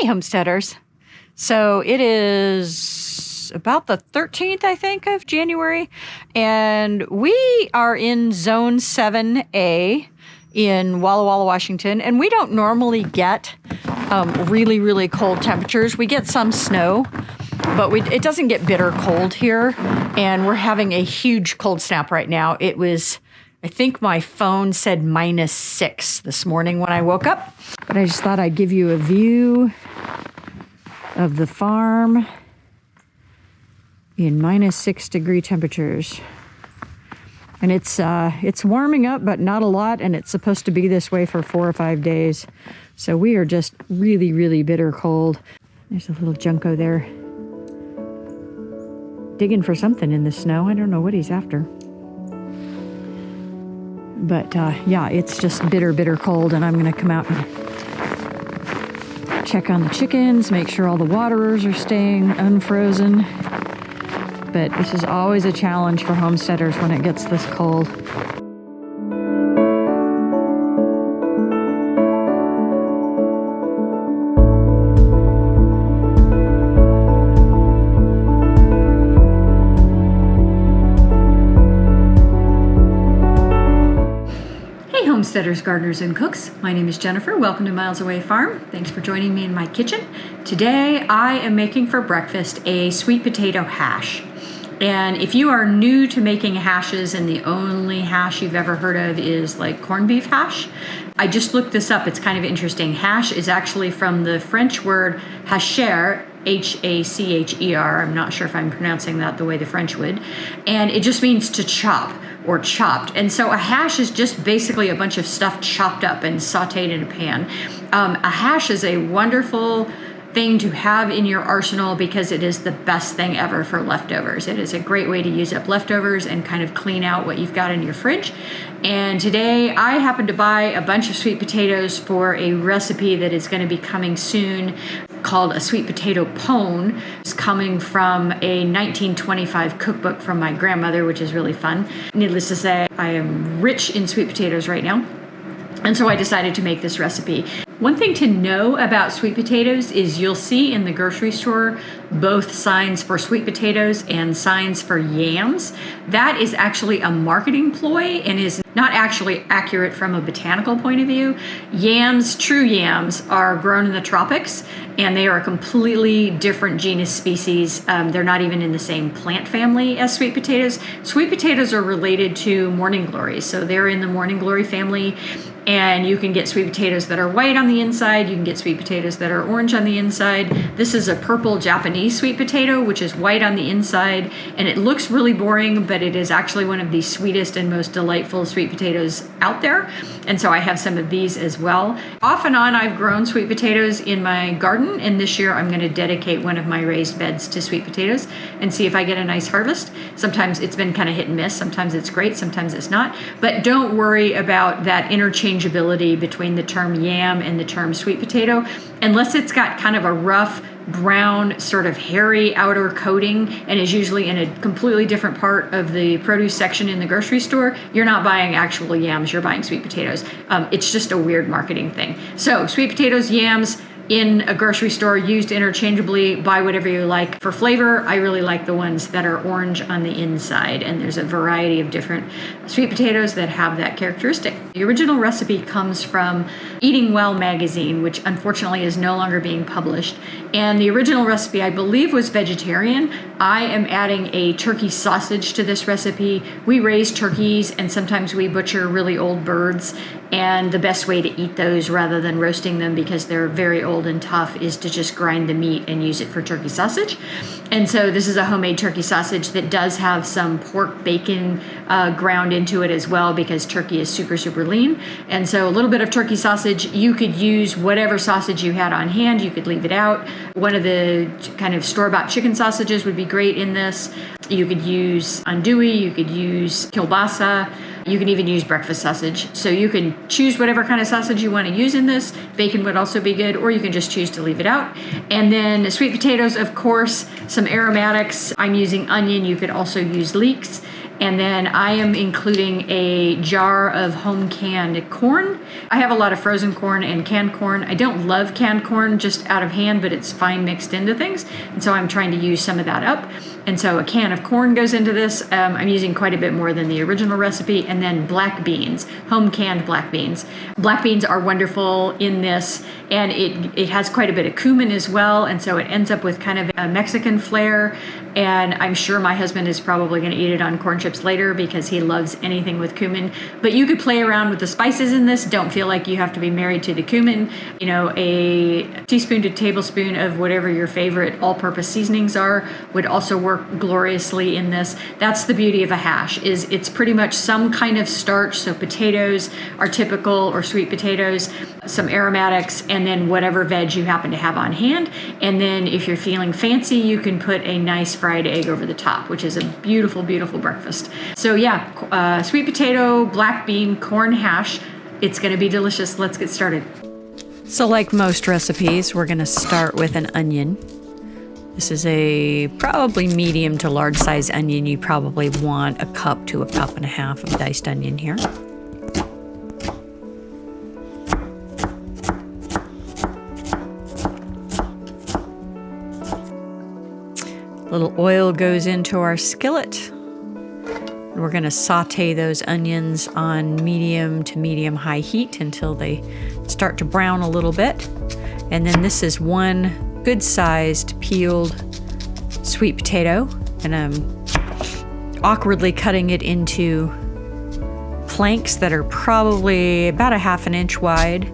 Hey, homesteaders. So it is about the 13th, I think, of January, and we are in Zone 7A in Walla Walla, Washington, and we don't normally get really, really cold temperatures. We get some snow, but it doesn't get bitter cold here, and we're having a huge cold snap right now. It was, I think my phone said -6 this morning when I woke up, but I just thought I'd give you a view of the farm in -6 degree temperatures. And it's warming up, but not a lot, and it's supposed to be this way for 4 or 5 days. So we are just really, really bitter cold. There's a little junco there digging for something in the snow. I don't know what he's after. But yeah, it's just bitter, bitter cold, and I'm gonna come out and check on the chickens, make sure all the waterers are staying unfrozen. But this is always a challenge for homesteaders when it gets this cold. Homesteaders, gardeners, and cooks. My name is Jennifer. Welcome to Miles Away Farm. Thanks for joining me in my kitchen. Today I am making for breakfast a sweet potato hash. And if you are new to making hashes and the only hash you've ever heard of is like corned beef hash, I just looked this up. It's kind of interesting. Hash is actually from the French word hacher, H-A-C-H-E-R. I'm not sure if I'm pronouncing that the way the French would. And it just means to chop or chopped. And so a hash is just basically a bunch of stuff chopped up and sauteed in a pan. A hash is a wonderful thing to have in your arsenal because it is the best thing ever for leftovers. It is a great way to use up leftovers and kind of clean out what you've got in your fridge. And today I happened to buy a bunch of sweet potatoes for a recipe that is going to be coming soon called a sweet potato pone. It's coming from a 1925 cookbook from my grandmother, which is really fun. Needless to say, I am rich in sweet potatoes right now. And so I decided to make this recipe. One thing to know about sweet potatoes is you'll see in the grocery store both signs for sweet potatoes and signs for yams. That is actually a marketing ploy and is not actually accurate from a botanical point of view. Yams, true yams, are grown in the tropics, and they are a completely different genus species. They're not even in the same plant family as sweet potatoes. Sweet potatoes are related to morning glories, so they're in the morning glory family. And you can get sweet potatoes that are white on the inside. You can get sweet potatoes that are orange on the inside. This is a purple Japanese sweet potato, which is white on the inside. And it looks really boring, but it is actually one of the sweetest and most delightful sweet potatoes out there. And so I have some of these as well. Off and on, I've grown sweet potatoes in my garden. And this year, I'm going to dedicate one of my raised beds to sweet potatoes and see if I get a nice harvest. Sometimes it's been kind of hit and miss. Sometimes it's great. Sometimes it's not. But don't worry about that interchangeability between the term yam and the term sweet potato, unless it's got kind of a rough brown sort of hairy outer coating and is usually in a completely different part of the produce section in the grocery store. You're not buying actual yams, you're buying sweet potatoes. It's just a weird marketing thing. So sweet potatoes, yams, in a grocery store, used interchangeably. Buy whatever you like. For flavor, I really like the ones that are orange on the inside, and there's a variety of different sweet potatoes that have that characteristic. The original recipe comes from Eating Well magazine, which unfortunately is no longer being published, and the original recipe, I believe, was vegetarian. I am adding a turkey sausage to this recipe. We raise turkeys, and sometimes we butcher really old birds, and the best way to eat those rather than roasting them because they're very old and tough is to just grind the meat and use it for turkey sausage. And so this is a homemade turkey sausage that does have some pork bacon ground into it as well because turkey is super, super lean. And so a little bit of turkey sausage. You could use whatever sausage you had on hand. You could leave it out. One of the kind of store-bought chicken sausages would be great in this. You could use andouille. You could use kielbasa. You can even use breakfast sausage. So you can choose whatever kind of sausage you want to use in this. Bacon would also be good, or you can just choose to leave it out. And then sweet potatoes, of course, some aromatics. I'm using onion. You could also use leeks. And then I am including a jar of home canned corn. I have a lot of frozen corn and canned corn. I don't love canned corn just out of hand, but it's fine mixed into things. And so I'm trying to use some of that up. And so a can of corn goes into this. I'm using quite a bit more than the original recipe. And then black beans, home canned black beans. Black beans are wonderful in this, and it has quite a bit of cumin as well. And so it ends up with kind of a Mexican flair. And I'm sure my husband is probably going to eat it on corn chips later because he loves anything with cumin. But you could play around with the spices in this. Don't feel like you have to be married to the cumin. You know, a teaspoon to tablespoon of whatever your favorite all-purpose seasonings are would also work gloriously in this. That's the beauty of a hash, is it's pretty much some kind of starch. So potatoes are typical, or sweet potatoes, some aromatics, and then whatever veg you happen to have on hand. And then if you're feeling fancy, you can put a nice fried egg over the top, which is a beautiful, beautiful breakfast. So yeah, sweet potato, black bean, corn hash. It's going to be delicious. Let's get started. So like most recipes, we're going to start with an onion. This is a probably medium to large size onion. You probably want a cup to a cup and a half of diced onion here. A little oil goes into our skillet. We're going to saute those onions on medium to medium high heat until they start to brown a little bit. And then this is one good sized peeled sweet potato, and I'm awkwardly cutting it into planks that are probably about a ½ inch wide.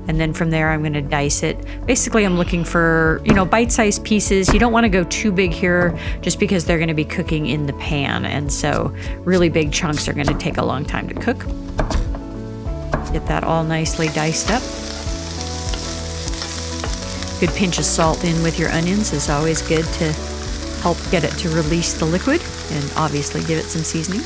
And then from there, I'm going to dice it. Basically, I'm looking for, bite-sized pieces. You don't want to go too big here just because they're going to be cooking in the pan. And so really big chunks are going to take a long time to cook. Get that all nicely diced up. Good pinch of salt in with your onions is always good to help get it to release the liquid, and obviously give it some seasoning.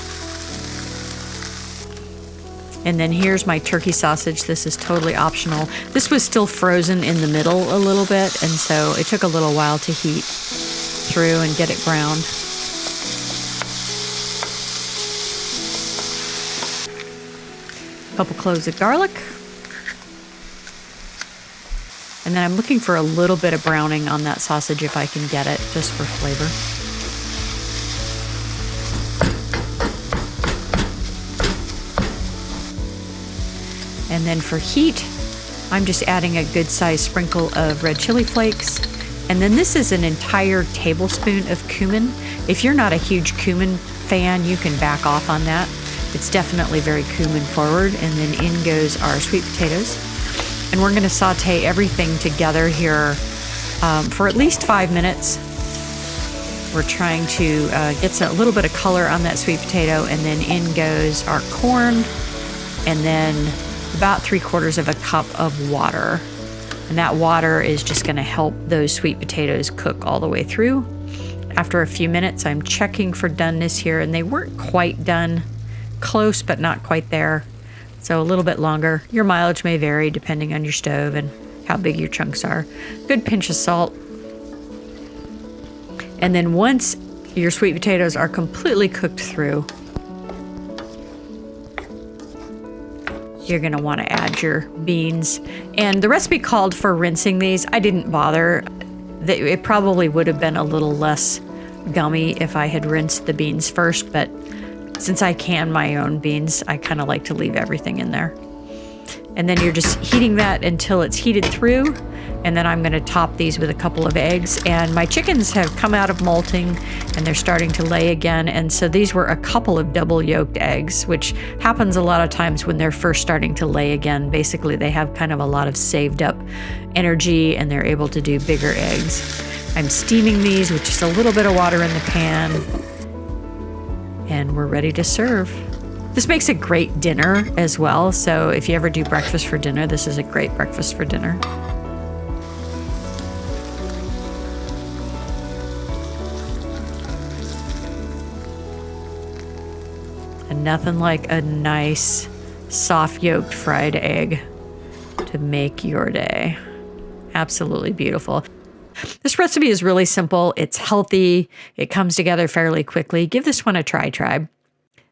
And then here's my turkey sausage. This is totally optional. This was still frozen in the middle a little bit, and so it took a little while to heat through and get it browned. A couple cloves of garlic. And then I'm looking for a little bit of browning on that sausage if I can get it, just for flavor. And then for heat, I'm just adding a good sized sprinkle of red chili flakes. And then this is an entire tablespoon of cumin. If you're not a huge cumin fan, you can back off on that. It's definitely very cumin forward. And then in goes our sweet potatoes. And we're going to saute everything together here for at least 5 minutes. We're trying to get a little bit of color on that sweet potato, and then in goes our corn, and then about 3/4 of a cup of water. And that water is just going to help those sweet potatoes cook all the way through. After a few minutes, I'm checking for doneness here, and they weren't quite done. Close, but not quite there. So a little bit longer. Your mileage may vary depending on your stove and how big your chunks are. Good pinch of salt. And then once your sweet potatoes are completely cooked through, you're going to want to add your beans. And the recipe called for rinsing these. I didn't bother. It probably would have been a little less gummy if I had rinsed the beans first, but since I can my own beans, I kind of like to leave everything in there. And then you're just heating that until it's heated through. And then I'm going to top these with a couple of eggs. And my chickens have come out of molting and they're starting to lay again. And so these were a couple of double yolked eggs, which happens a lot of times when they're first starting to lay again. Basically, they have kind of a lot of saved up energy and they're able to do bigger eggs. I'm steaming these with just a little bit of water in the pan. And we're ready to serve. This makes a great dinner as well. So if you ever do breakfast for dinner, this is a great breakfast for dinner. And nothing like a nice, soft yolked fried egg to make your day. Absolutely beautiful. This recipe is really simple. It's healthy. It comes together fairly quickly. Give this one a try, tribe.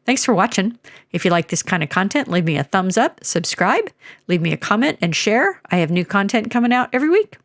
Thanks for watching. If you like this kind of content, leave me a thumbs up, subscribe, leave me a comment, and share. I have new content coming out every week.